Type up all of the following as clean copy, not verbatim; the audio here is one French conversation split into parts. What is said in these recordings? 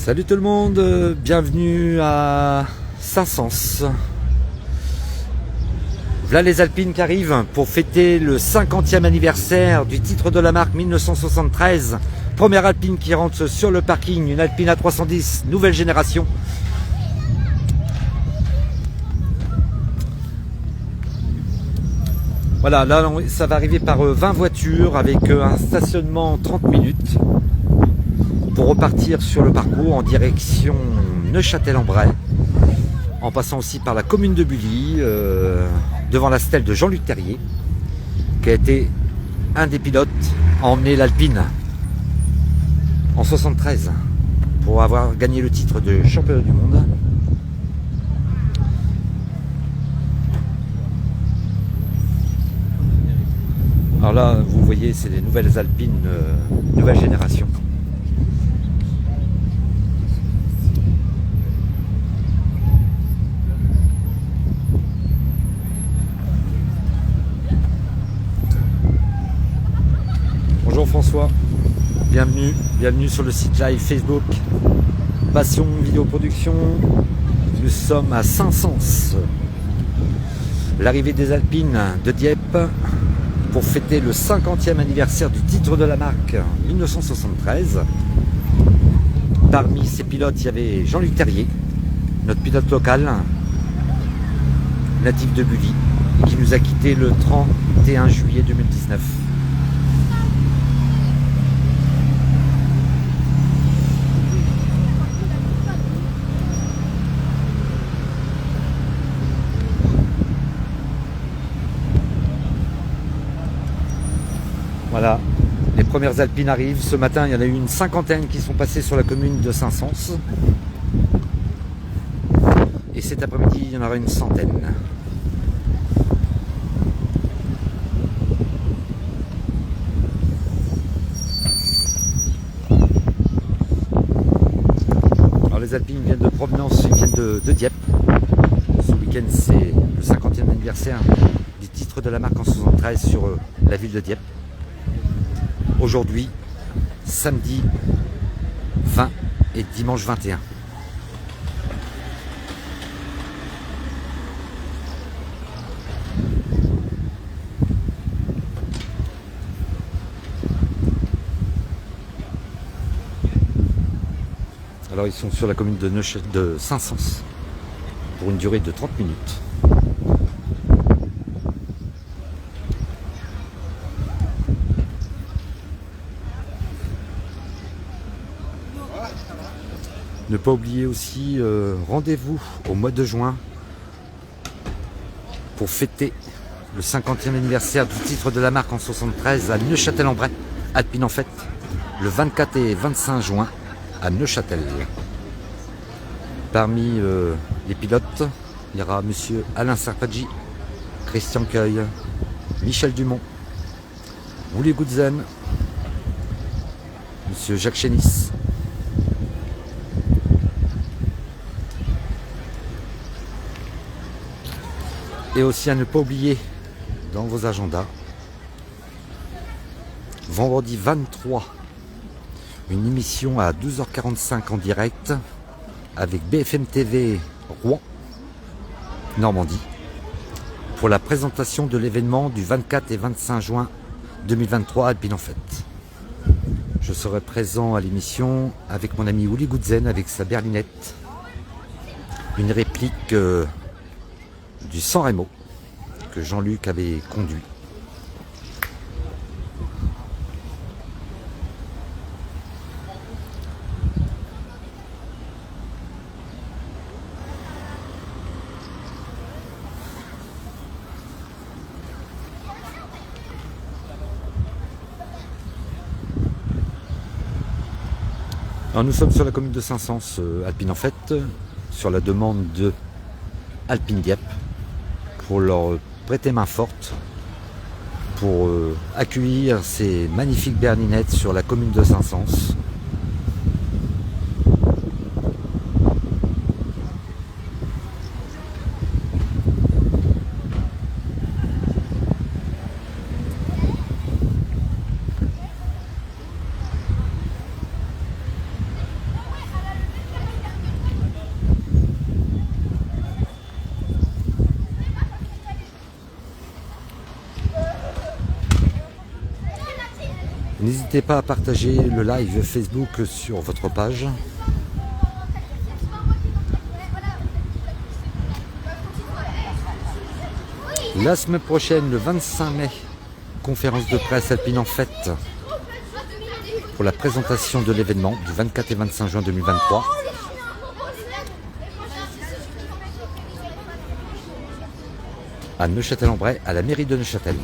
Salut tout le monde, bienvenue à Saint-Saëns. Voilà les Alpines qui arrivent pour fêter le 50e anniversaire du titre de la marque 1973. Première Alpine qui rentre sur le parking, une Alpine A310 nouvelle génération. Voilà, là ça va arriver par 20 voitures avec un stationnement 30 minutes pour repartir sur le parcours en direction Neufchâtel-en-Bray, en passant aussi par la commune de Bully, devant la stèle de Jean-Luc Terrier, qui a été un des pilotes à emmener l'Alpine en 73 pour avoir gagné le titre de championnat du monde. Alors là, vous voyez, c'est les nouvelles Alpines, nouvelle génération. Bonjour François, bienvenue sur le site live Facebook Passion Vidéoproduction. Nous sommes à Saint-Saëns, l'arrivée des Alpines de Dieppe pour fêter le 50e anniversaire du titre de la marque 1973. Parmi ces pilotes, il y avait Jean-Luc Terrier, notre pilote local, natif de Bully, qui nous a quitté le 31 juillet 2019. Voilà, les premières Alpines arrivent. Ce matin, il y en a eu une cinquantaine qui sont passées sur la commune de Saint-Saëns. Et cet après-midi, il y en aura une centaine. Alors les Alpines viennent de provenance, ils viennent de Dieppe. Ce week-end, c'est le 50e anniversaire du titre de la marque en 73 sur la ville de Dieppe. Aujourd'hui, samedi 20 et dimanche 21. Alors ils sont sur la commune de Saint-Saëns pour une durée de 30 minutes. Ne pas oublier aussi, rendez-vous au mois de juin pour fêter le 50e anniversaire du titre de la marque en 73 à Neufchâtel-en-Bray, Alpine en fête, le 24 et 25 juin à Neufchâtel. Parmi les pilotes, il y aura monsieur Alain Serpaggi, Christian Cueil, Michel Dumont, Willy Goodzen, monsieur Jacques Chénis, et aussi à ne pas oublier dans vos agendas, vendredi 23, une émission à 12h45 en direct avec BFM TV Rouen, Normandie, pour la présentation de l'événement du 24 et 25 juin 2023 à Alpine en fête. Je serai présent à l'émission avec mon ami Willy Goodzen avec sa berlinette, une réplique du San Remo que Jean-Luc avait conduit. Alors nous sommes sur la commune de Saint-Saëns, Alpine en fête, sur la demande de Alpine Dieppe, pour leur prêter main forte, pour accueillir ces magnifiques berlinettes sur la commune de Saint-Saëns. N'hésitez pas à partager le live Facebook sur votre page. La semaine prochaine, le 25 mai, conférence de presse Alpine en Fête pour la présentation de l'événement du 24 et 25 juin 2023. À Neufchâtel-en-Bray, à la mairie de Neufchâtel.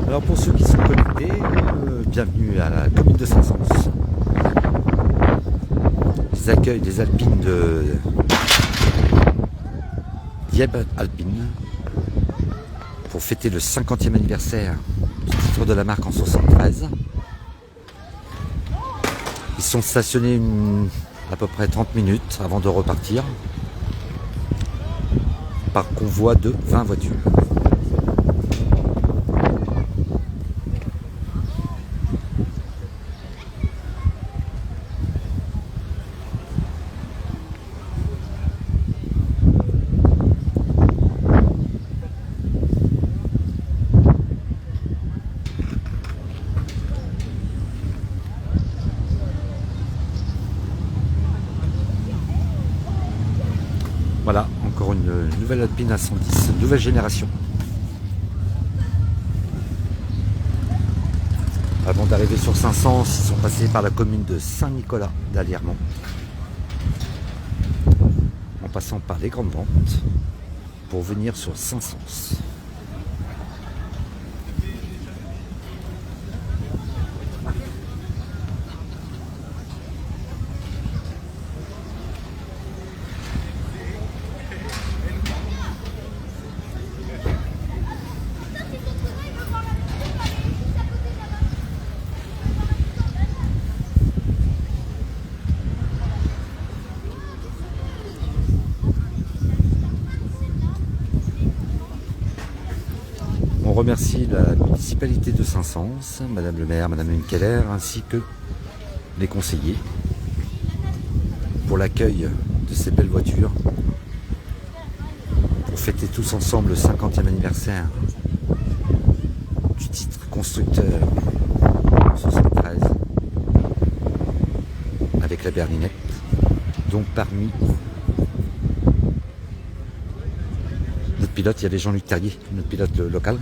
Alors pour ceux qui sont connectés, bienvenue à la commune de Saint-Saëns. Ils accueillent les Alpines de Dieppe Alpine pour fêter le 50e anniversaire du titre de la marque en 73. Ils sont stationnés à peu près 30 minutes avant de repartir par convoi de 20 voitures. Voilà, encore une nouvelle Alpine A110, nouvelle génération. Avant d'arriver sur Saint-Saëns, ils sont passés par la commune de Saint-Nicolas d'Alliermont, en passant par les grandes ventes pour venir sur Saint-Saëns. On remercie la municipalité de Saint-Saëns, Madame le maire, Madame Keller, ainsi que les conseillers pour l'accueil de ces belles voitures, pour fêter tous ensemble le 50e anniversaire du titre constructeur 73 avec la berlinette. Donc parmi notre pilote, il y avait Jean-Luc Terrier, notre pilote local.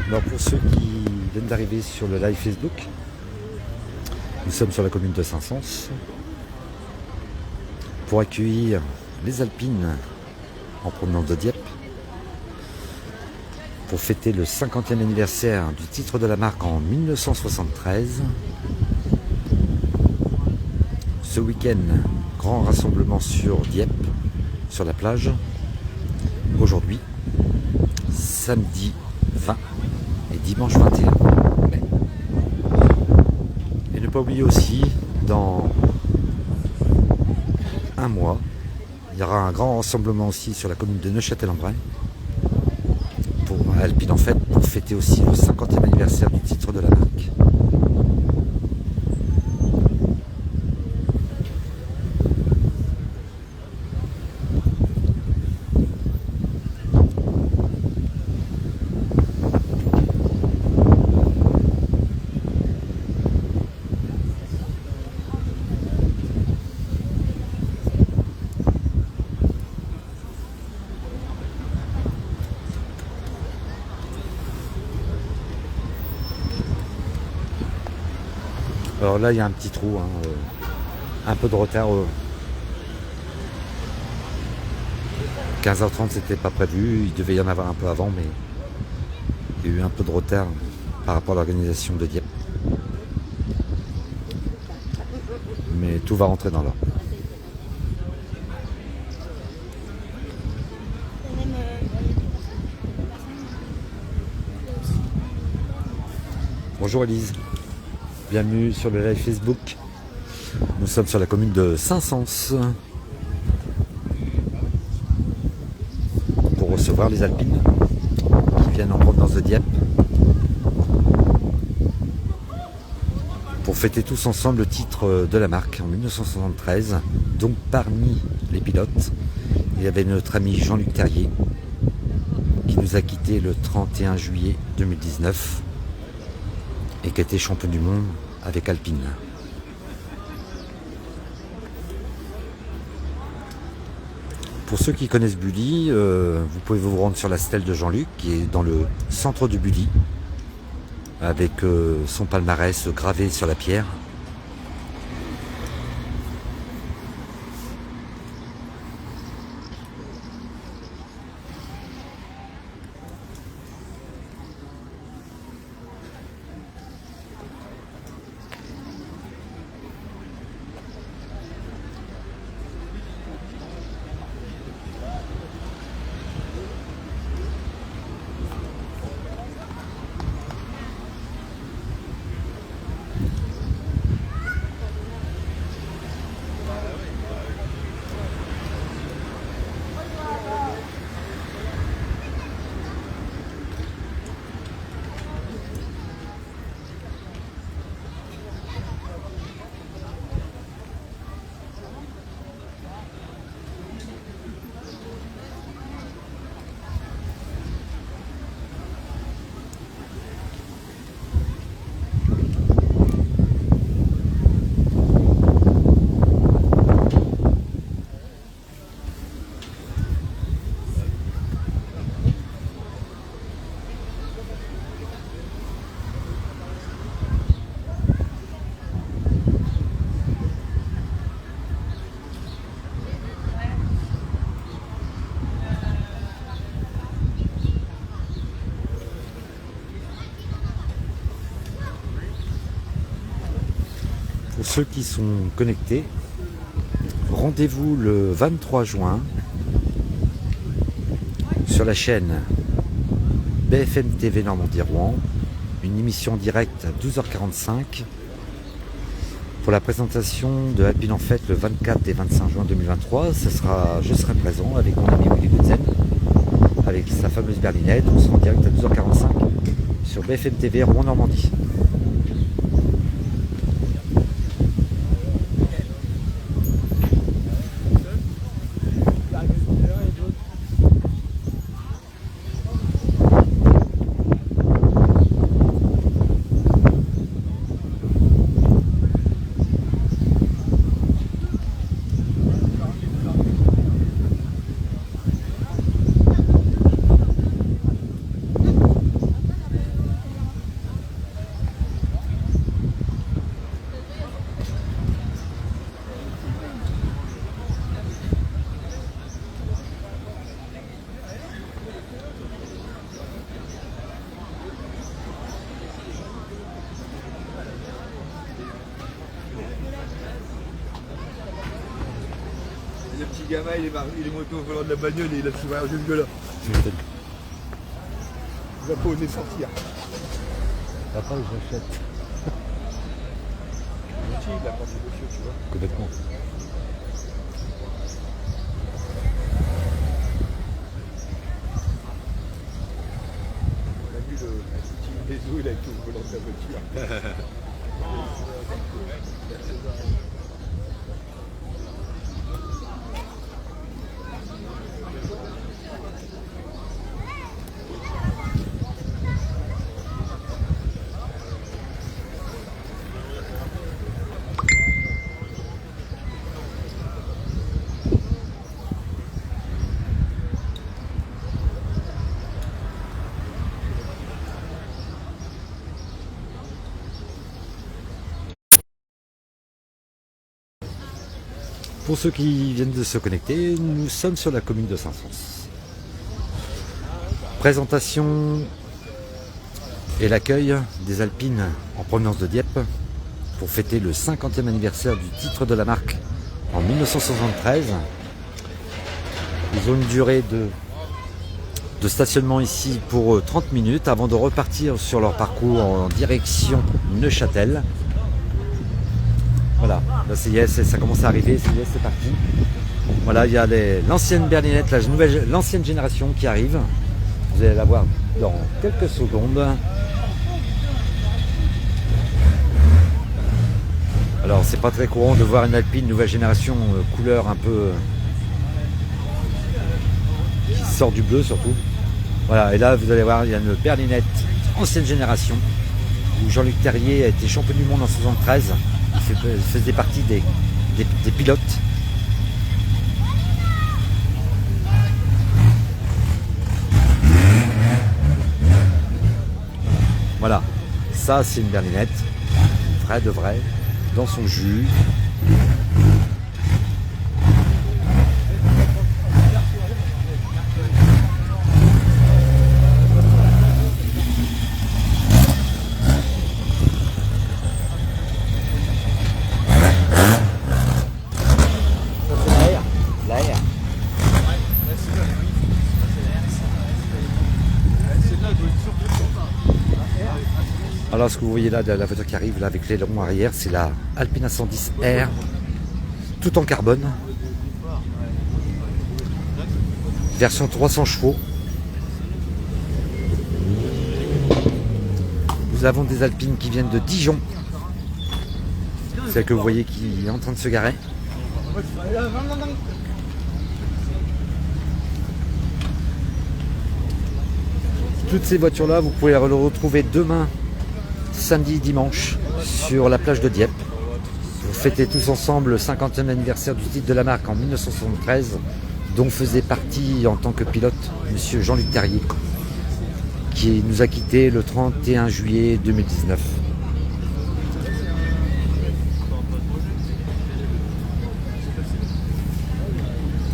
Alors pour ceux qui viennent d'arriver sur le live Facebook, nous sommes sur la commune de Saint-Saëns pour accueillir les Alpines en provenance de Dieppe pour fêter le 50e anniversaire du titre de la marque en 1973. Ce week-end, grand rassemblement sur Dieppe, sur la plage. Aujourd'hui, samedi 20 et dimanche 21 mai. Et ne pas oublier aussi, dans un mois, il y aura un grand rassemblement aussi sur la commune de Neufchâtel-en-Bray pour Alpine en Fête, pour fêter aussi le 50e anniversaire du titre de la marque. Alors là, il y a un petit trou, hein, un peu de retard. 15h30, c'était pas prévu. Il devait y en avoir un peu avant, mais il y a eu un peu de retard par rapport à l'organisation de Dieppe. Mais tout va rentrer dans l'ordre. Bonjour Elise, bienvenue sur le live Facebook. Nous sommes sur la commune de Saint-Saëns pour recevoir les Alpines qui viennent en provenance de Dieppe pour fêter tous ensemble le titre de la marque en 1973. Donc parmi les pilotes, il y avait notre ami Jean-Luc Terrier qui nous a quittés le 31 juillet 2019 et qui était champion du monde avec Alpine. Pour ceux qui connaissent Bully, vous pouvez vous rendre sur la stèle de Jean-Luc qui est dans le centre du Bully avec son palmarès gravé sur la pierre. Pour ceux qui sont connectés, rendez-vous le 23 juin sur la chaîne BFM TV Normandie Rouen, une émission directe à 12h45 pour la présentation de Alpine en Fête le 24 et 25 juin 2023. Je serai présent avec mon ami Willy Gutzen, avec sa fameuse berlinette. On sera en direct à 12h45 sur BFM TV Rouen Normandie. Le petit gamin, il est monté au volant de la bagnole et il a souvent jusque là. Il va pas oser sortir. Papa, j'achète. Il a pensé dessus, tu vois. Complètement. On a vu le petit réseau, il a été au volant de la voiture. Pour ceux qui viennent de se connecter, nous sommes sur la commune de Saint-Saëns. Présentation et l'accueil des Alpines en provenance de Dieppe pour fêter le 50e anniversaire du titre de la marque en 1973. Ils ont une durée de stationnement ici pour 30 minutes avant de repartir sur leur parcours en direction Neuchâtel. Voilà, là ça y est, ça commence à arriver, ça y est, c'est parti. Voilà, il y a l'ancienne berlinette, l'ancienne génération qui arrive. Vous allez la voir dans quelques secondes. Alors c'est pas très courant de voir une Alpine nouvelle génération couleur un peu qui sort du bleu surtout. Voilà, et là vous allez voir, il y a une berlinette ancienne génération où Jean-Luc Terrier a été champion du monde en 73. Il faisait partie des pilotes. Voilà, ça c'est une berlinette, vraie de vrai, dans son jus. Alors ce que vous voyez là, la voiture qui arrive là avec l'aileron arrière, c'est la Alpine A110R, tout en carbone, version 300 chevaux. Nous avons des Alpines qui viennent de Dijon, celle que vous voyez qui est en train de se garer. Toutes ces voitures là, vous pouvez les retrouver demain, samedi, dimanche, sur la plage de Dieppe. Vous fêtez tous ensemble le 50e anniversaire du titre de la marque en 1973, dont faisait partie en tant que pilote monsieur Jean-Luc Terrier, qui nous a quittés le 31 juillet 2019.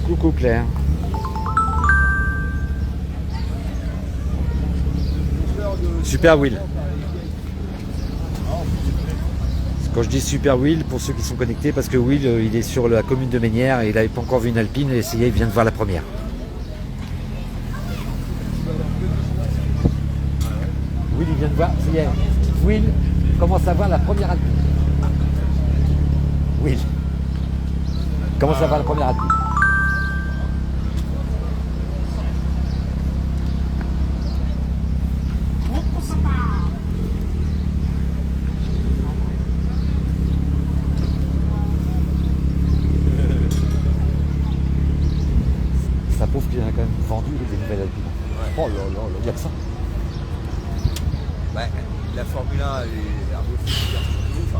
Coucou Claire. Super Wheel. Quand je dis Super Wheel, pour ceux qui sont connectés, parce que Will, il est sur la commune de Ménières et il n'avait pas encore vu une Alpine, et il vient de voir la première. Will, il vient de voir, ça y est, Will commence à voir la première Alpine. Will commence à voir la première Alpine. Pauvre qu'il en a quand même vendu des nouvelles Alpines. Ouais. Oh là là, il y a que ça. Ouais, la Formule 1 est un peu super ouf.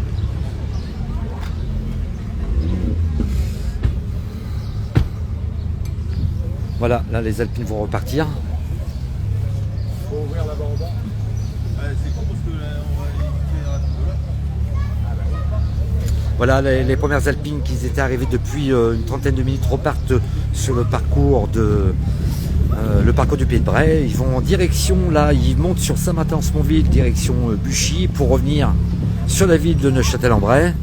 Voilà, là les Alpines vont repartir. Faut ouvrir là-bas en bas. C'est con parce que là, on va éviter rapidement là. Voilà, les premières Alpines qui étaient arrivées depuis une trentaine de minutes repartent sur le parcours du Pays de Bray. Ils vont en direction, là, ils montent sur Saint-Martin-en-Smonville, direction Buchy, pour revenir sur la ville de Neuchâtel-en-Bray,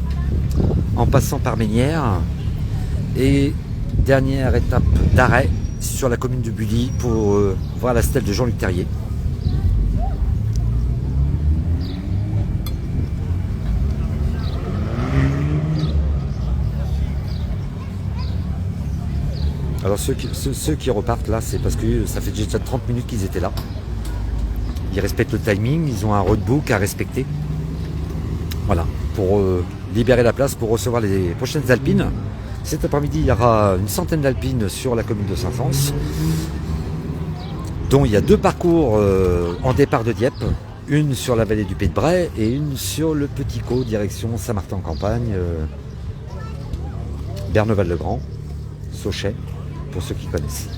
en passant par Ménières. Et dernière étape d'arrêt sur la commune de Bully pour voir la stèle de Jean-Luc Terrier. Alors ceux qui repartent là, c'est parce que ça fait déjà 30 minutes qu'ils étaient là. Ils respectent le timing, ils ont un roadbook à respecter. Voilà, pour libérer la place pour recevoir les prochaines Alpines. Cet après-midi, il y aura une centaine d'Alpines sur la commune de Saint-Saëns, dont il y a deux parcours en départ de Dieppe, une sur la vallée du Pays de Bray et une sur le Petit Caux, direction Saint-Martin-en-Campagne, Berneval-le-Grand, Sauchet, pour ceux qui connaissent.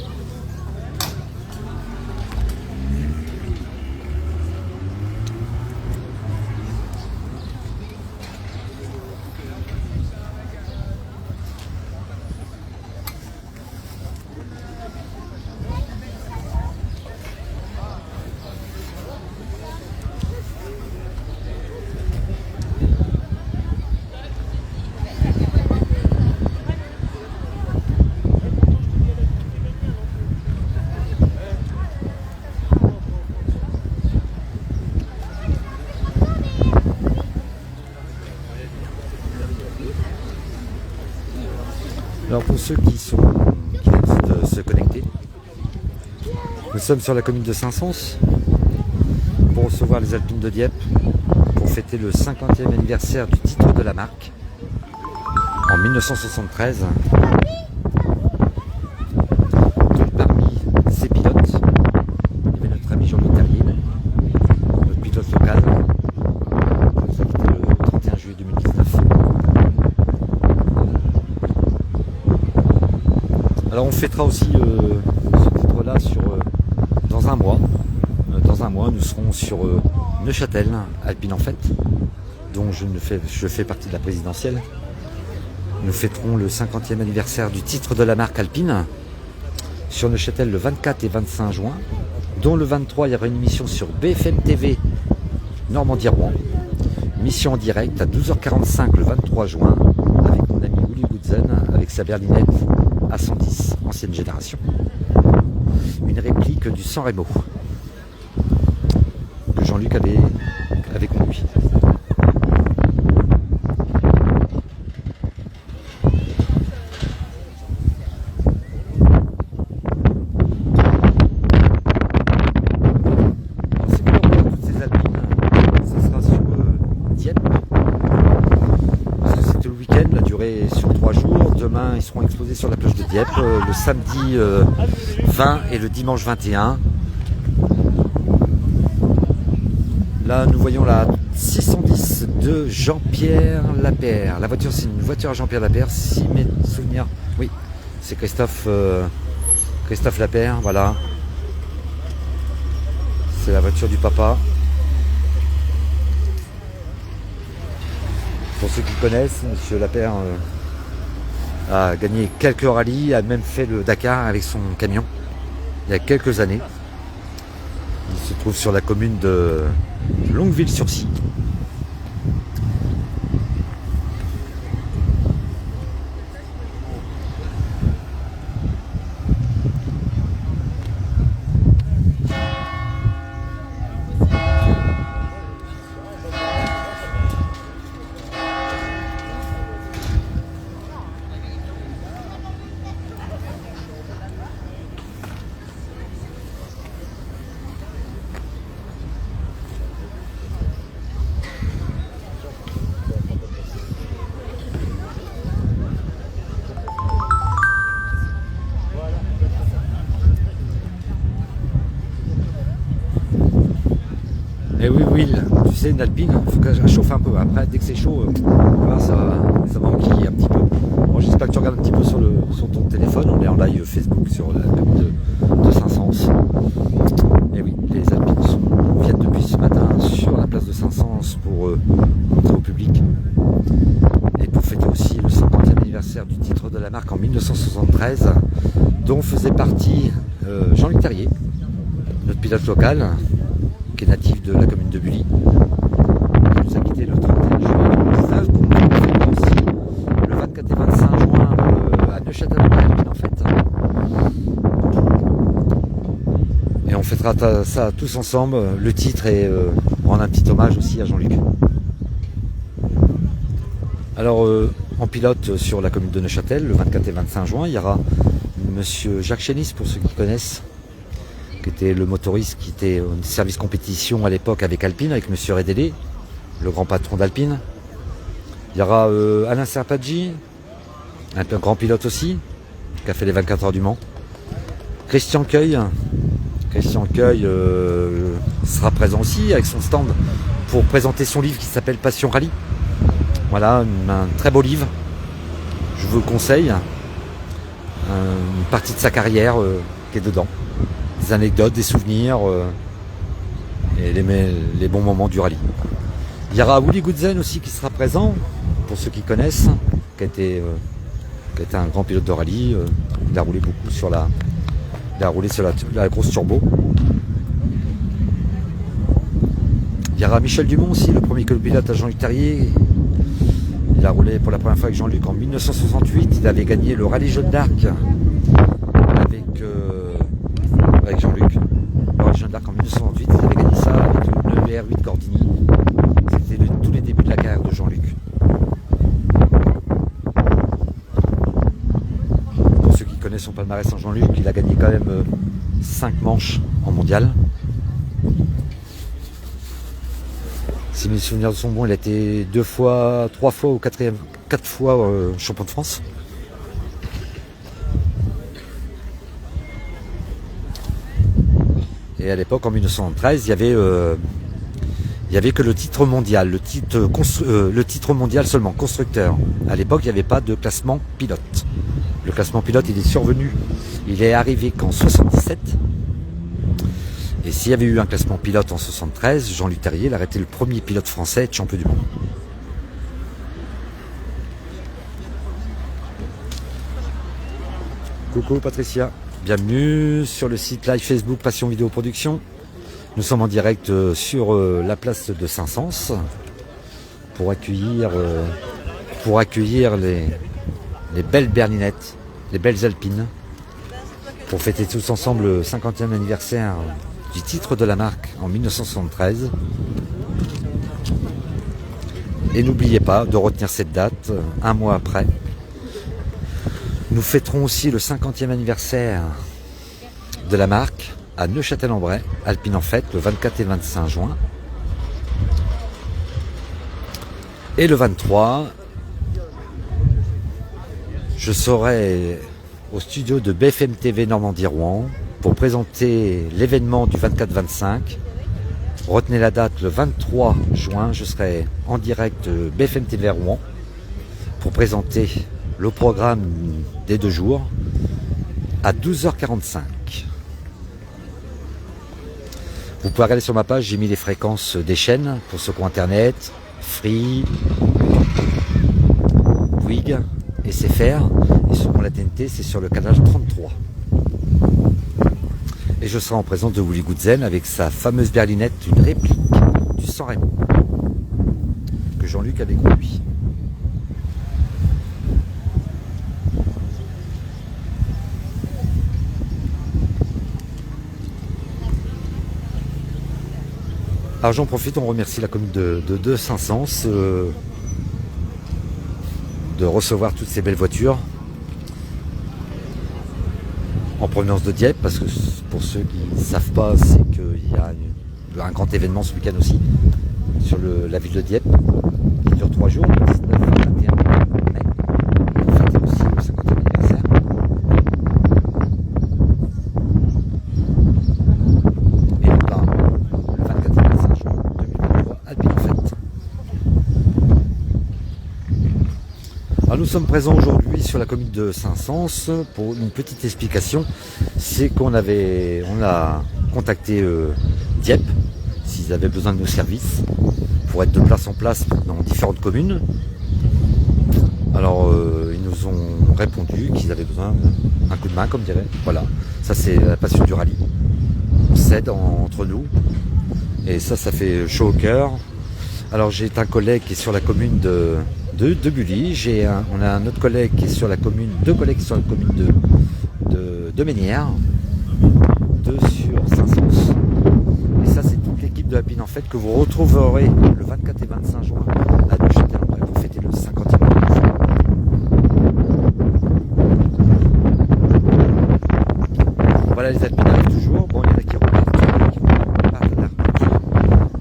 Alors pour ceux qui viennent de se connecter, nous sommes sur la commune de Saint-Saëns pour recevoir les Alpines de Dieppe pour fêter le 50e anniversaire du titre de la marque en 1973. Donc parmi ces pilotes, il y avait notre ami Jean-Luc Terrier, notre pilote local, c'était le 31 juillet 2019. Alors on fêtera aussi ce titre-là dans un mois. Dans un mois, nous serons sur Neuchâtel, Alpine en fête, dont je fais partie de la présidentielle. Nous fêterons le 50e anniversaire du titre de la marque Alpine sur Neuchâtel le 24 et 25 juin, dont le 23, il y aura une émission sur BFM TV Normandie-Rouen. Mission en direct à 12h45 le 23 juin avec mon ami Willy Goodzen, avec sa berlinette A110, ancienne génération. Une réplique du San Remo que Jean-Luc avait conduit. C'est pour toutes ces Alpines, ça sera sur Dieppe, parce que c'était le week-end, la durée est sur 3 jours. Demain ils seront exposés sur la plage de Dieppe, le samedi 20 et le dimanche 21. Là, nous voyons la 610 de Jean-Pierre Lapeyre. La voiture, c'est une voiture à Jean-Pierre Lapeyre, si mes souvenirs... Oui, c'est Christophe Lapeyre, voilà. C'est la voiture du papa. Pour ceux qui connaissent, M. Lapeyre a gagné quelques rallyes, a même fait le Dakar avec son camion, il y a quelques années. Il se trouve sur la commune de Longueville-sur-Scie. Et oui, Will, tu sais, une Alpine, il faut qu'elle chauffe un peu. Après, dès que c'est chaud, ça va enquiller un petit peu. Bon, j'espère que tu regardes un petit peu sur ton téléphone. On est en live Facebook sur la commune de Saint-Saëns. Et oui, les Alpines viennent depuis ce matin sur la place de Saint-Saëns pour montrer au public. Et pour fêter aussi le 50e anniversaire du titre de la marque en 1973, dont faisait partie Jean-Luc Terrier, notre pilote local, qui est natif de la commune de Bully, qui nous a quitté le 31 juillet 2019, qu'on fait aussi le 24 et 25 juin à Neuchâtel en fait. Et on fêtera ça tous ensemble. Le titre et rendre un petit hommage aussi à Jean-Luc. Alors en pilote sur la commune de Neuchâtel le 24 et 25 juin, il y aura monsieur Jacques Chénis, pour ceux qui connaissent, qui était le motoriste qui était au service compétition à l'époque avec Alpine, avec monsieur Redélé, le grand patron d'Alpine. Il y aura Alain Serpaggi, un grand pilote aussi, qui a fait les 24 heures du Mans. Christian Cueil sera présent aussi avec son stand pour présenter son livre qui s'appelle Passion Rallye. Voilà, un très beau livre, je vous le conseille. Une partie de sa carrière qui est dedans. Des anecdotes, des souvenirs et les bons moments du rallye. Il y aura Willy Goodzen aussi qui sera présent, pour ceux qui connaissent, qui a été un grand pilote de rallye. Il a roulé beaucoup sur la grosse turbo. Il y aura Michel Dumont aussi, le premier pilote à Jean-Luc Terrier. Il a roulé pour la première fois avec Jean-Luc en 1968. Il avait gagné le rallye Jeanne d'Arc avec Jean-Luc. Le rallye Jeanne d'Arc en 1968, il avait gagné ça avec le R8 Gordini. C'était tous les débuts de la carrière de Jean-Luc. son palmarès en Jean-Luc, il a gagné quand même 5 manches en mondial. Si mes souvenirs sont bons, il a été 2 fois, 3 fois ou 4 fois champion de France. Et à l'époque, en 1913, il y avait que le titre mondial, le titre mondial seulement, constructeur. À l'époque, il n'y avait pas de classement pilote. Le classement pilote, il est survenu, il est arrivé qu'en 77. Et s'il y avait eu un classement pilote en 73, Jean-Luc Terrier, il aurait été le premier pilote français à être champion du monde. Coucou Patricia, bienvenue sur le site live Facebook Passion Vidéo Production. Nous sommes en direct sur la place de Saint-Saëns pour accueillir les belles berlinettes, les belles alpines, pour fêter tous ensemble le 50e anniversaire du titre de la marque en 1973. Et n'oubliez pas de retenir cette date, un mois après. Nous fêterons aussi le 50e anniversaire de la marque à Neufchâtel-en-Bray, Alpine en Fête, le 24 et 25 juin. Et le 23, je serai au studio de BFM TV Normandie Rouen pour présenter l'événement du 24-25. Retenez la date, le 23 juin, je serai en direct de BFM TV Rouen pour présenter le programme des 2 jours à 12h45. Vous pouvez regarder sur ma page, j'ai mis les fréquences des chaînes pour ceux qui ont internet, Free, Bouygues et SFR. Et sur la TNT, c'est sur le canal 33. Et je serai en présence de Willy Goodzen avec sa fameuse berlinette, une réplique du San Remo que Jean-Luc avait conduit. Alors j'en profite, on remercie la commune de Saint-Saëns de recevoir toutes ces belles voitures en provenance de Dieppe, parce que pour ceux qui ne savent pas, c'est qu'il y a un grand événement ce week-end aussi sur la ville de Dieppe qui dure 3 jours, le 19 et 21 mai. On fête aussi le 50e anniversaire. Et donc là, le 24 et 25 juin 2023, Alpine en Fête. Alors nous sommes présents aujourd'hui sur la commune de Saint-Saëns pour une petite explication. C'est qu'on a contacté Dieppe s'ils avaient besoin de nos services pour être de place en place dans différentes communes. Alors ils nous ont répondu qu'ils avaient besoin d'un coup de main, comme dirait. Voilà, ça c'est la passion du rallye. On s'aide entre nous et ça fait chaud au cœur. Alors j'ai un collègue qui est sur la commune de Bully, on a un autre collègue qui est sur la commune, 2 collègues qui sont sur la commune de Ménières, 2 sur Saint-Saëns. Et ça c'est toute l'équipe de Alpine en Fête que vous retrouverez le 24 et 25 juin à Neufchâtel-en-Bray pour fêter le 50e anniversaire. Voilà, les Alpines arrivent toujours. Bon, il y en a qui repartent, il y en a qui vont pas repartir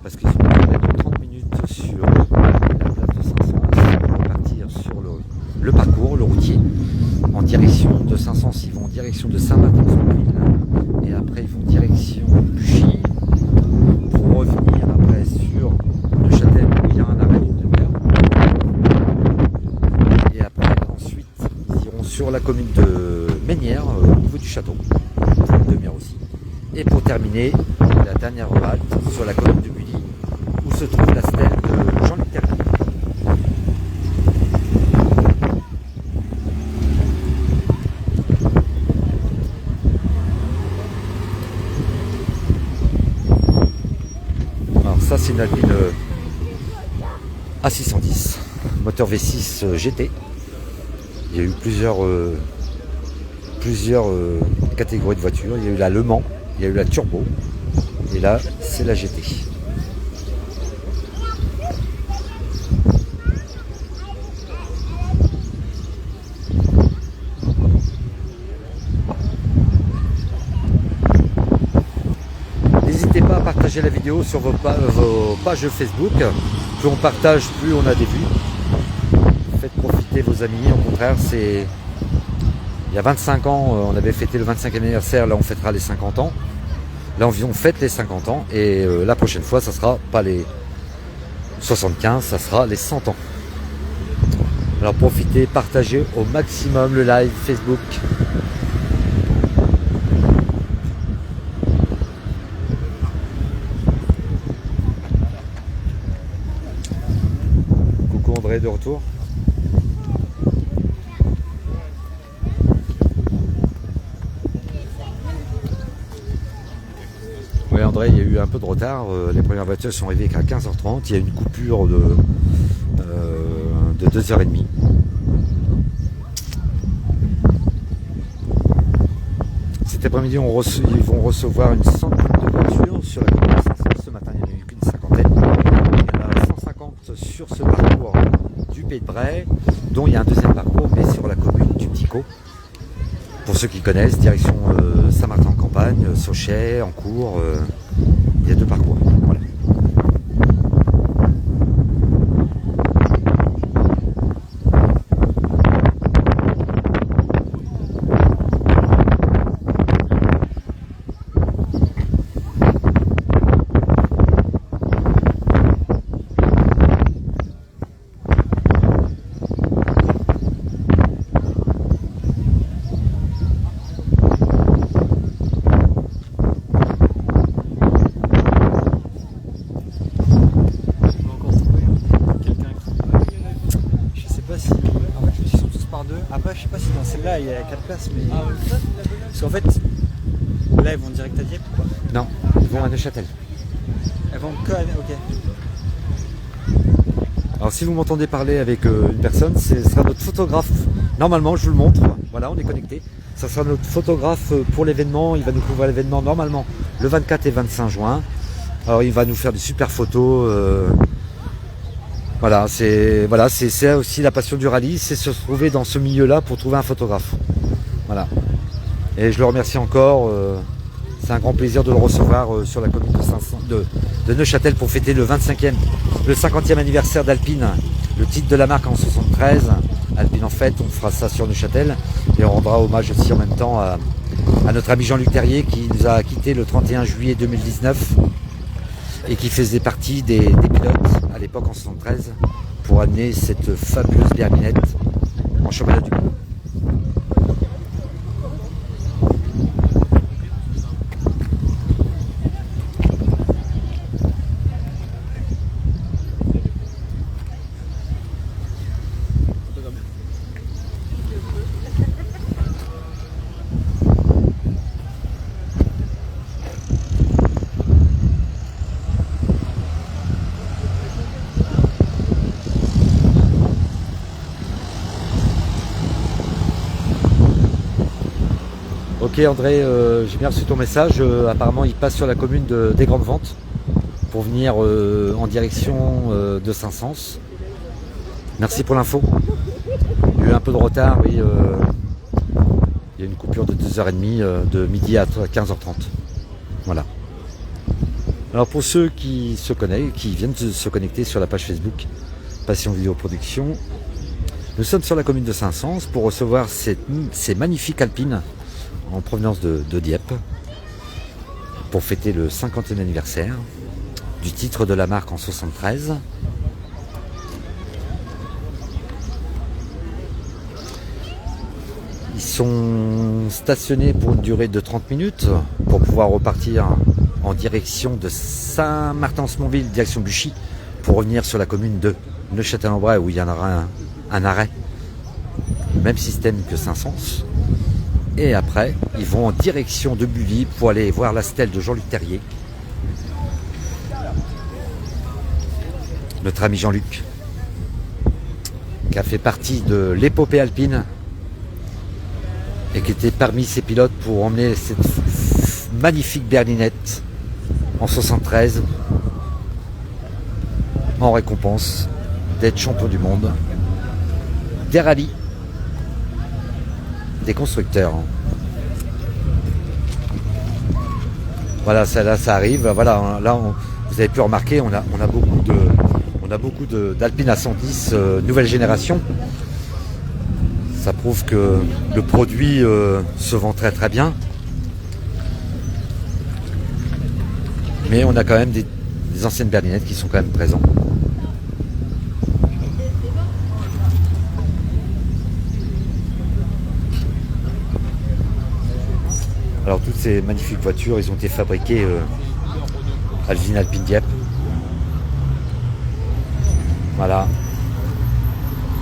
parce qu'ils sont dans 30 minutes sur la place de Saint-Saëns pour repartir sur le parcours, le routier, en direction de Saint-Saëns. Ils vont en direction de Saint-Martin-de-Ville et après ils vont en direction de Buchy pour revenir après sur Neufchâtel où il y a un arrêt d'une demi-heure. Et après ensuite ils iront sur la commune de Ménières au niveau du château pour une demi-heure aussi. Et pour terminer, la dernière halte sur la commune de Bully où se trouve la stèle de Jean-Luc Terrier. Alors ça c'est une Alpine A610, moteur V6 GT. Il y a eu plusieurs catégories de voitures. Il y a eu la Le Mans, il y a eu la Turbo et là c'est la GT. partagez la vidéo sur vos pages Facebook. Plus on partage, plus on a des vues. Faites profiter vos amis. Au contraire, c'est... Il y a 25 ans, on avait fêté le 25e anniversaire. Là, on fêtera les 50 ans. Là, on fête les 50 ans. Et la prochaine fois, ça sera pas les 75, ça sera les 100 ans. Alors profitez, partagez au maximum le live Facebook. Coucou André de retour. Oui André, il y a eu un peu de retard. Les premières voitures sont arrivées qu'à 15h30. Il y a une coupure de 2h30. Cet après-midi, ils vont recevoir une centaine de voitures sur la commune de 500. Ce matin, il n'y en a eu qu'une cinquantaine. Il y en a 150 sur ce parcours du Pays de Bray, dont il y a un deuxième parcours, mais sur la commune du Petit-Caux. Pour ceux qui connaissent, direction Saint-Martin-en-Campagne, Sauchet, Encourt, il y a deux parcours. Voilà. Après, je sais pas si dans celle-là il y a 4 places, mais. Parce qu'en fait, là ils vont direct à Dieppe ou quoi? Non, ils vont à Neuchâtel. Elles vont que à. Ok. Alors si vous m'entendez parler avec une personne, ce sera notre photographe. Normalement, je vous le montre. Voilà, on est connecté. Ça sera notre photographe pour l'événement. Il va nous couvrir l'événement normalement le 24 et 25 juin. Alors il va nous faire des super photos. Voilà, c'est aussi la passion du rallye, c'est se trouver dans ce milieu-là pour trouver un photographe. Voilà. Et je le remercie encore. C'est un grand plaisir de le recevoir sur la commune de Neuchâtel pour fêter le 50e anniversaire d'Alpine, le titre de la marque en 73. Alpine en fête, on fera ça sur Neuchâtel et on rendra hommage aussi en même temps à notre ami Jean-Luc Terrier qui nous a quitté le 31 juillet 2019 et qui faisait partie des pilotes à l'époque en 73 pour amener cette fabuleuse berlinette en championnat du monde. Ok André, j'ai bien reçu ton message. Apparemment il passe sur la commune des Grandes Ventes pour venir en direction de Saint-Saëns. Merci pour l'info. Il y a eu un peu de retard, oui. Il y a une coupure de 2h30 de midi à 15h30. Voilà. Alors pour ceux qui viennent de se connecter sur la page Facebook Passion Vidéo Production, nous sommes sur la commune de Saint-Saëns pour recevoir ces magnifiques Alpines en provenance de Dieppe pour fêter le 50e anniversaire du titre de la marque en 73. Ils sont stationnés pour une durée de 30 minutes pour pouvoir repartir en direction de Saint-Martin-en-Smonville, direction Buchy, pour revenir sur la commune de Neuchâtel-en-Bray où il y en aura un arrêt. Même système que Saint-Saëns. Et après, ils vont en direction de Buvy pour aller voir la stèle de Jean-Luc Terrier. Notre ami Jean-Luc, qui a fait partie de l'épopée alpine et qui était parmi ses pilotes pour emmener cette magnifique berlinette en 73 en récompense d'être champion du monde des rallyes des constructeurs. Voilà, là ça arrive. Voilà, là vous avez pu remarquer, on a beaucoup d'Alpine A110 nouvelle génération. Ça prouve que le produit se vend très très bien. Mais on a quand même des anciennes berlinettes qui sont quand même présents. Alors toutes ces magnifiques voitures, ils ont été fabriquées à l'usine Alpine Dieppe. Voilà.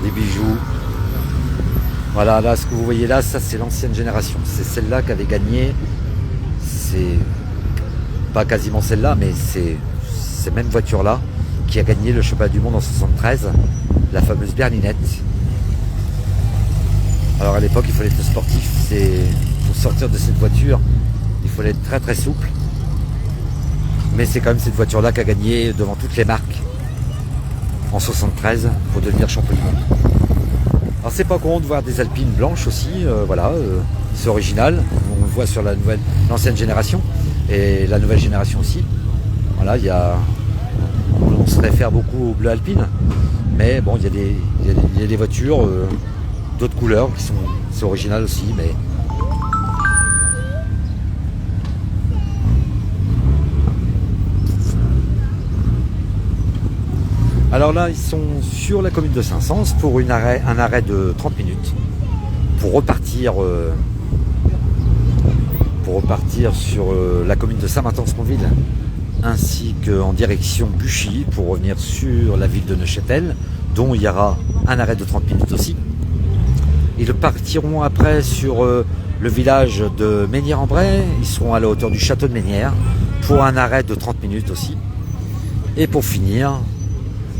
Les bijoux. Voilà, là ce que vous voyez là, ça c'est l'ancienne génération. C'est celle-là qui avait gagné. C'est pas quasiment celle-là, mais c'est cette même voiture-là qui a gagné le championnat du monde en 73, la fameuse berlinette. Alors à l'époque, il fallait être sportif. Pour sortir de cette voiture, il fallait être très très souple. Mais c'est quand même cette voiture-là qui a gagné devant toutes les marques en 73 pour devenir champion du monde. Alors c'est pas con de voir des Alpines blanches aussi, voilà, c'est original. On le voit sur l'ancienne génération et la nouvelle génération aussi. Voilà, on se réfère beaucoup au bleu Alpine, mais bon, il y a des voitures d'autres couleurs qui c'est original aussi, mais alors là, ils sont sur la commune de Saint-Saëns pour un arrêt de 30 minutes pour repartir sur la commune de Saint-Martin-Sponville ainsi qu'en direction Buchy pour revenir sur la ville de Neuchâtel, dont il y aura un arrêt de 30 minutes aussi. Ils partiront après sur le village de Mesnières-en-Bray, ils seront à la hauteur du château de Mesnières pour un arrêt de 30 minutes aussi. Et pour finir,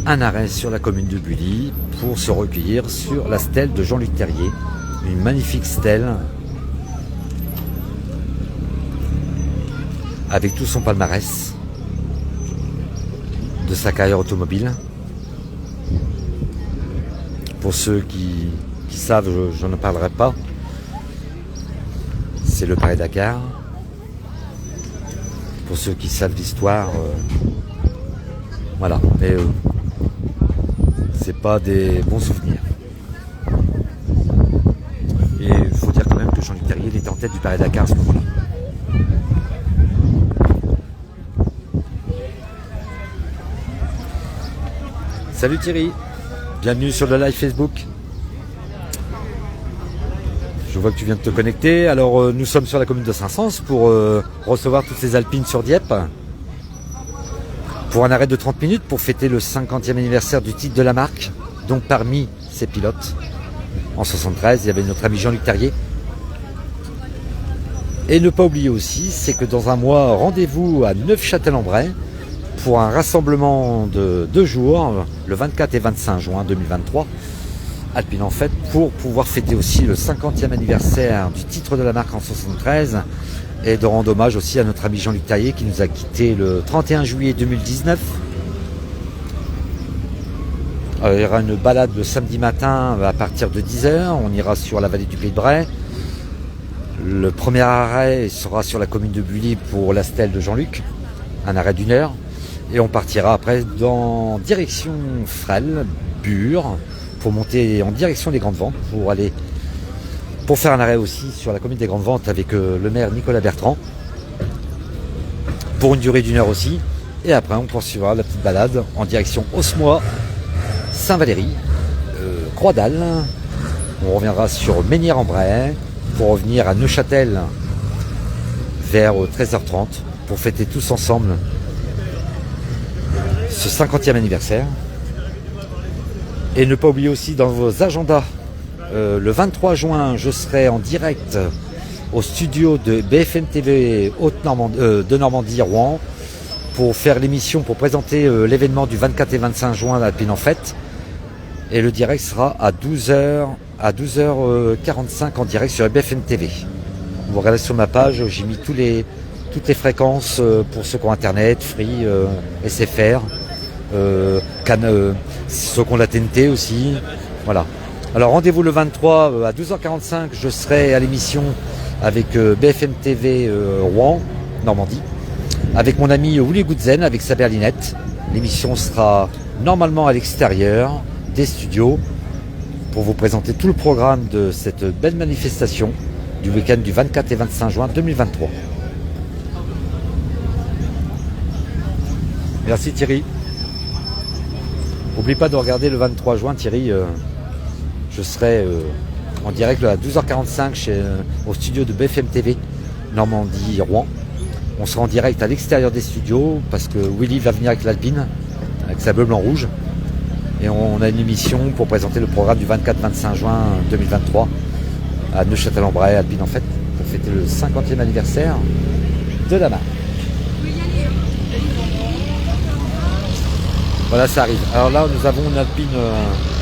un arrêt sur la commune de Bully pour se recueillir sur la stèle de Jean-Luc Terrier, une magnifique stèle avec tout son palmarès de sa carrière automobile. Pour ceux qui savent, je n'en parlerai pas. C'est le Paris-Dakar. Pour ceux qui savent l'histoire, voilà. Mais c'est pas des bons souvenirs. Et il faut dire quand même que Jean-Luc Terrier était en tête du Paris-Dakar à ce moment-là. Salut Thierry, bienvenue sur le live Facebook. Je vois que tu viens de te connecter. Alors nous sommes sur la commune de Saint-Saëns pour recevoir toutes ces Alpines sur Dieppe. Pour un arrêt de 30 minutes pour fêter le 50e anniversaire du titre de la marque. Donc parmi ces pilotes, en 73, il y avait notre ami Jean-Luc Terrier. Et ne pas oublier aussi, c'est que dans un mois, rendez-vous à Neufchâtel-en-Bray pour un rassemblement de 2 jours, le 24 et 25 juin 2023, Alpine en fête, pour pouvoir fêter aussi le 50e anniversaire du titre de la marque en 73 et de rendre hommage aussi à notre ami Jean-Luc Terrier qui nous a quitté le 31 juillet 2019. Il y aura une balade le samedi matin à partir de 10h, on ira sur la vallée du Pays de Bray. Le premier arrêt sera sur la commune de Bully pour la stèle de Jean-Luc, un arrêt d'1 heure. Et on partira après dans direction Fresles, Bure, pour monter en direction des Grandes Ventes, pour faire un arrêt aussi sur la commune des Grandes Ventes avec le maire Nicolas Bertrand, pour une durée d'1 heure aussi. Et après on poursuivra la petite balade en direction Osmois, Saint-Valery, Croix-d'Al. On reviendra sur Mesnières-en-Bray pour revenir à Neuchâtel vers 13h30 pour fêter tous ensemble ce 50e anniversaire. Et ne pas oublier aussi dans vos agendas, le 23 juin, je serai en direct au studio de BFM TV de Normandie, Rouen, pour faire l'émission, pour présenter l'événement du 24 et 25 juin d'Alpine en fête. Et le direct sera à 12h45 en direct sur BFM TV. Vous regardez sur ma page, j'ai mis toutes les fréquences pour ceux qui ont Internet, Free, SFR, ceux qui ont la TNT aussi. Voilà. Alors rendez-vous le 23 à 12h45, je serai à l'émission avec BFM TV Rouen, Normandie. avec mon ami Willy Goodzen, avec sa berlinette. L'émission sera normalement à l'extérieur des studios pour vous présenter tout le programme de cette belle manifestation du week-end du 24 et 25 juin 2023. Merci Thierry. N'oublie pas de regarder le 23 juin Thierry. Je serai en direct à 12h45 au studio de BFM TV Normandie Rouen. On sera en direct à l'extérieur des studios parce que Willy va venir avec l'Alpine, avec sa bleu blanc rouge. Et on a une émission pour présenter le programme du 24-25 juin 2023 à Neuchâtel-en-Bray, Alpine en fait, pour fêter le 50e anniversaire de la marque. Voilà, ça arrive. Alors là, nous avons une Alpine,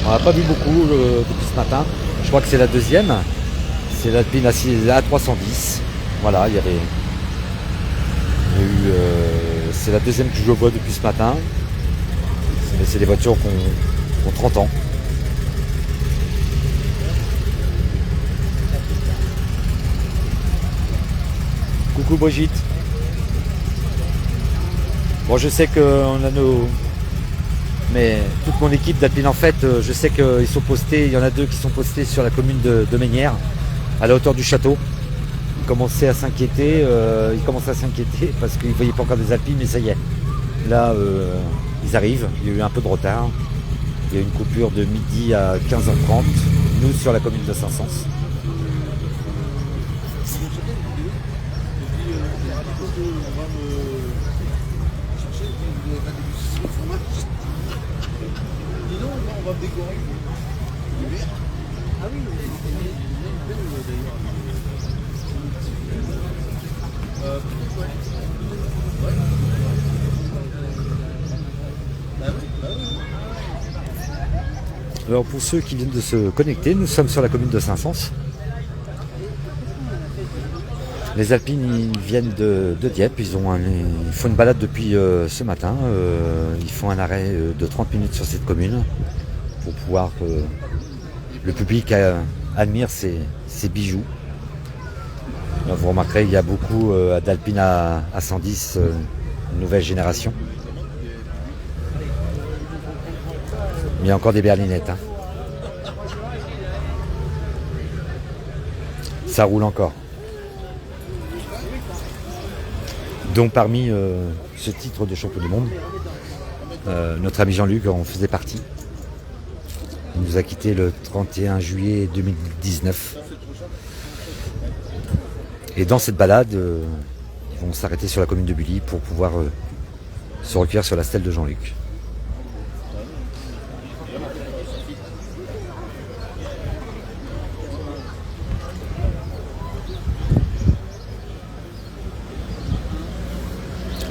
on n'a pas vu beaucoup depuis ce matin. Je crois que c'est la deuxième. C'est l'Alpine A310. Voilà, il y a eu, c'est la deuxième que je vois depuis ce matin. C'est des voitures qui ont 30 ans. Coucou Brigitte. Bon, je sais qu'on a mais toute mon équipe d'Alpine en fait, je sais qu'ils sont postés, il y en a deux qui sont postés sur la commune de Ménières, à la hauteur du château. Ils commençaient à s'inquiéter parce qu'ils ne voyaient pas encore des Alpines, mais ça y est. Là, ils arrivent, il y a eu un peu de retard. Il y a eu une coupure de midi à 15h30, nous sur la commune de Saint-Saëns. On va me décorer. Ah oui, Alors pour ceux qui viennent de se connecter, nous sommes sur la commune de Saint-Saëns. Les Alpines ils viennent de Dieppe, ils font une balade depuis ce matin, ils font un arrêt de 30 minutes sur cette commune pour pouvoir le public admire ces bijoux. Alors, vous remarquerez il y a beaucoup d'Alpines à 110 nouvelle génération. Mais il y a encore des berlinettes. Hein. Ça roule encore. Donc parmi ce titre de champion du monde, notre ami Jean-Luc en faisait partie. Il nous a quitté le 31 juillet 2019. Et dans cette balade, ils vont s'arrêter sur la commune de Bully pour pouvoir se recueillir sur la stèle de Jean-Luc.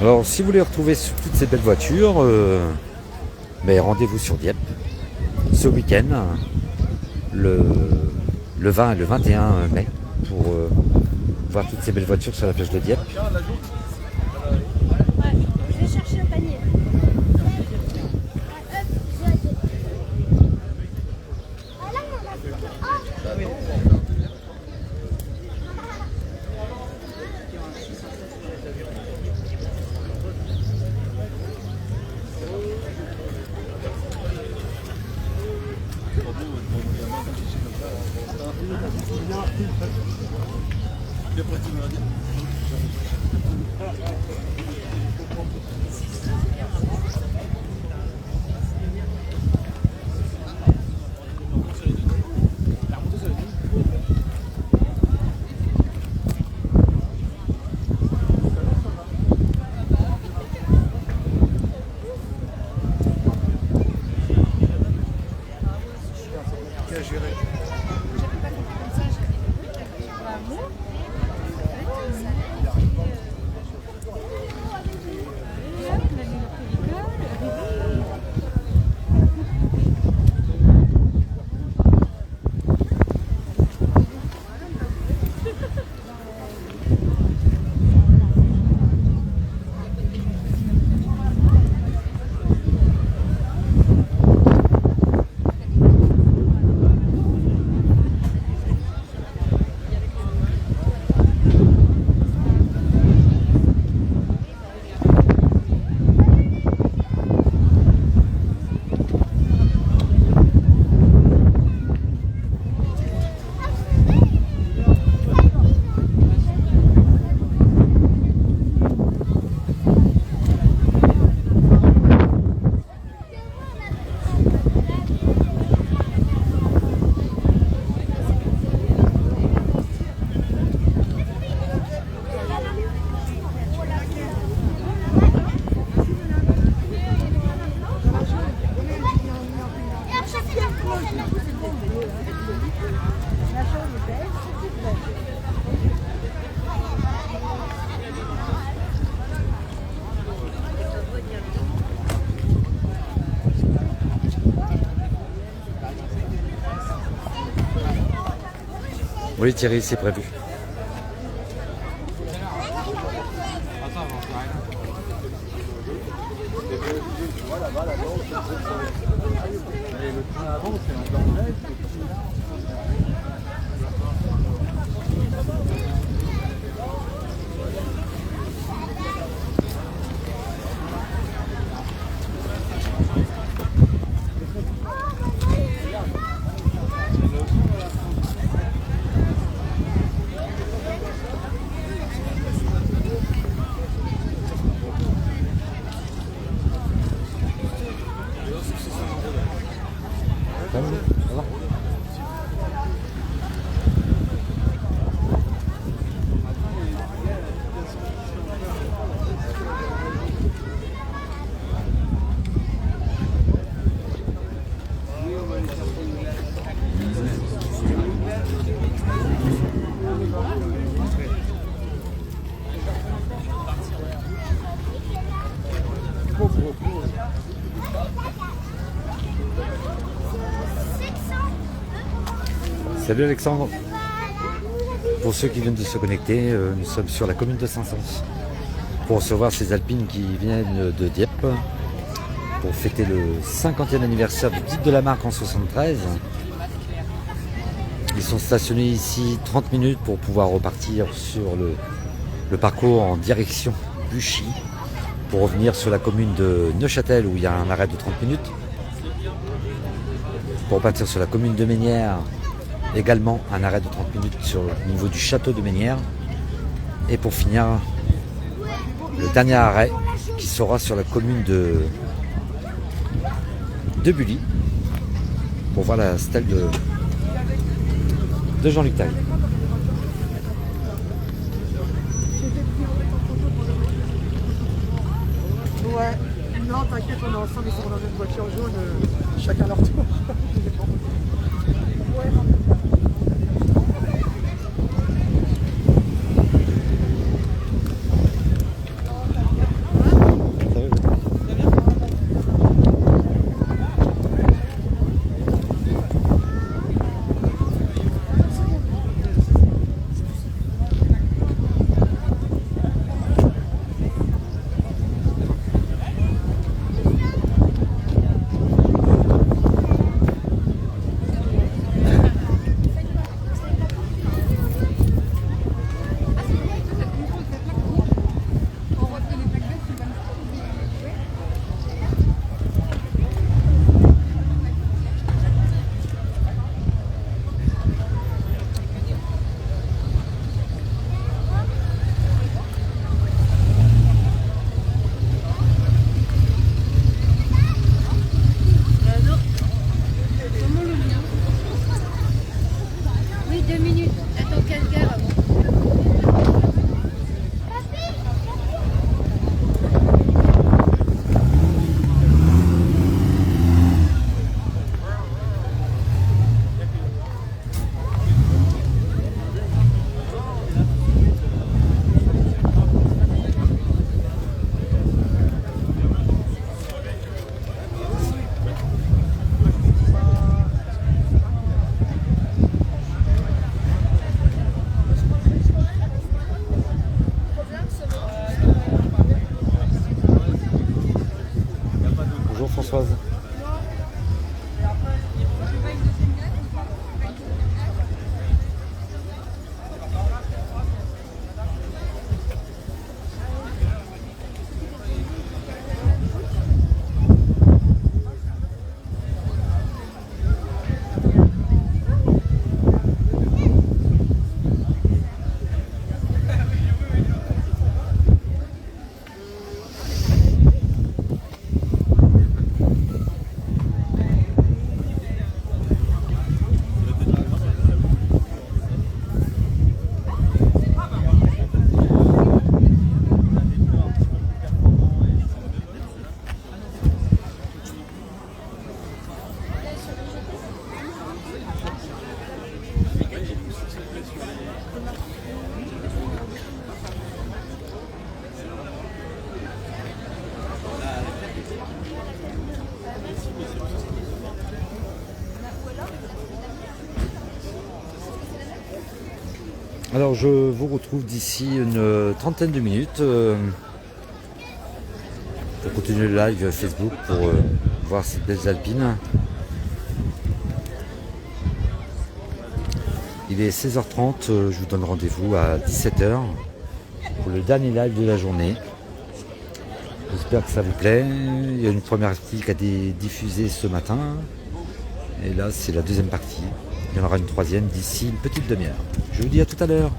Alors si vous voulez retrouver toutes ces belles voitures, rendez-vous sur Dieppe ce week-end, le 20 et le 21 mai, pour voir toutes ces belles voitures sur la plage de Dieppe. Ouais, je vais chercher un panier. Oui Thierry, c'est prévu. Et le train avant, c'est un bordel. Ça va. Salut Alexandre. Pour ceux qui viennent de se connecter, nous sommes sur la commune de Saint-Saëns pour recevoir ces alpines qui viennent de Dieppe pour fêter le 50e anniversaire du titre de la marque en 73. Ils sont stationnés ici 30 minutes pour pouvoir repartir sur le parcours en direction Buchy pour revenir sur la commune de Neuchâtel où il y a un arrêt de 30 minutes. Pour partir sur la commune de Ménières, également un arrêt de 30 minutes sur le niveau du château de Ménières. Et pour finir, le dernier arrêt qui sera sur la commune de Bully pour voir la stèle de Jean-Luc Taille. Ouais, non t'inquiète, on est ensemble, ils sont dans une voiture jaune, chacun leur tour. Ouais, non. Oui, 2 minutes. Attends 15 gare avant. Bonjour Françoise. Alors je vous retrouve d'ici une trentaine de minutes pour continuer le live Facebook pour voir ces belles alpines. Il est 16h30, je vous donne rendez-vous à 17h pour le dernier live de la journée. J'espère que ça vous plaît. Il y a une première partie qui a été diffusée ce matin. Et là, c'est la deuxième partie. Il y en aura une troisième d'ici une petite demi-heure. Je vous dis à tout à l'heure.